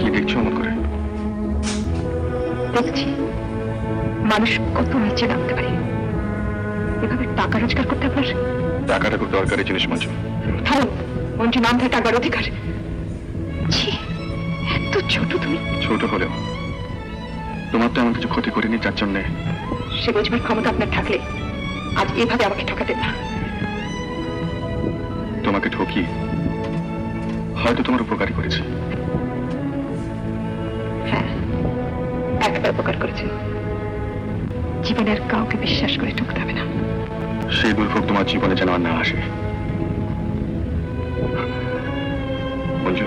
কি দেখছো অমন করে? দেখছি মানুষ কত নিচে নামতে পারে। এভাবে টাকা রোজগার করতে আপনার টাকাটা খুব দরকারি জিনিস মঞ্জু। থামুন, মঞ্জু নাম থাকে টাকার অধিকার। ছি, এত ছোট তুমি। ছোট হলেও তোমার তো এমন কিছু ক্ষতি করিনি যার জন্যে। সে বোঝবার ক্ষমতা আপনার থাকলে আজ এভাবে আমাকে ঠকাতেন না। তোমাকে ঠকি হয়তো তোমার উপকারই করেছে। হ্যাঁ, একটা উপকার করেছেন। জীবনের কাউকে বিশ্বাস করে ঠকতে হবে না। সেই দুর্ভোগ তোমার জীবনে যেন আর না আসে মঞ্জু।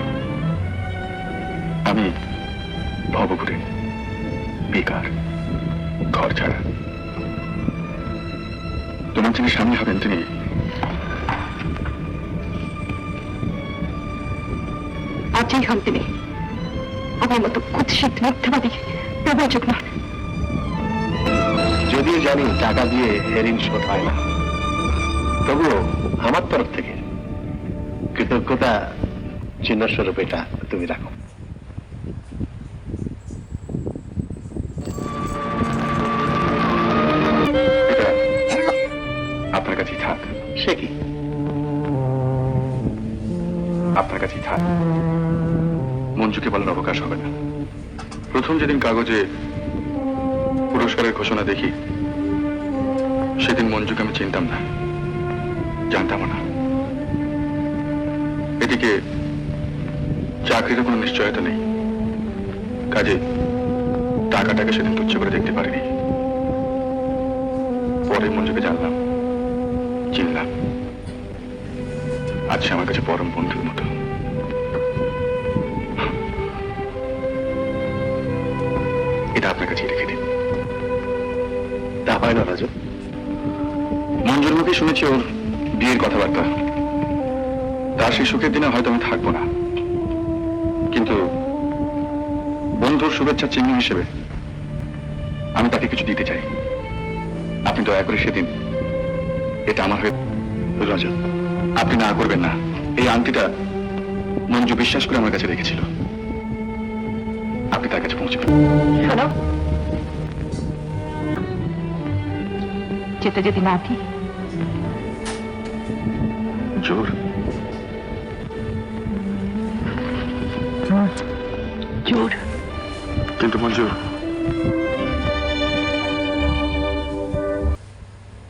আমি ভবঘুরে বেকার, ঘর ছাড়া। তোমার যিনি স্বামী হবেন তিনি আজই হন তিনি। আমার মতো কুৎসিত মিথ্যাবাদী প্রবঞ্চক নন। যদিও জানি টাকা দিয়ে ঋণ শোধ হয় না, তবুও আমার তরফ থেকে কৃতজ্ঞতা চিহ্নস্বরূপ এটা তুমি রাখো। এটা আপনার কাছেই থাক। সে কি? আপনার কাছেই থাক। মঞ্জুকে বলার অবকাশ হবে না। প্রথম যেদিন কাগজে পুরস্কারের ঘোষণা দেখি সেদিন মঞ্জুকে আমি চিনতাম না, জানতামও না। এদিকে চাকরির কোনো নিশ্চয়তা নেই, কাজে টাকাটাকে সেদিন তুচ্ছ করে দেখতে পারিনি। পরে মঞ্জুকে জানলাম, চিনলাম। আজ সে আমার কাছে পরম বন্ধুর মতো। এটা আপনার কাছে রেখে দিন। তা হয় না রাজু। মঞ্জুর মুখে শুনেছি ওর বিয়ের কথাবার্তা। তার সেই সুখের দিনে হয়তো আমি থাকবো না, কিন্তু বন্ধুর শুভেচ্ছার চিহ্ন হিসেবে আমি তাকে কিছু দিতে চাই। আপনি দয়া করে সেদিন এটা আমার হয়ে। রাজা, আপনি না করবেন না। এই আংটিটা মঞ্জু বিশ্বাস করে আমার কাছে রেখেছিল, আপনি তার কাছে পৌঁছবেন। শোনো, যেতে যদি না দিই। জোর জোর। কিন্তু মঞ্জু,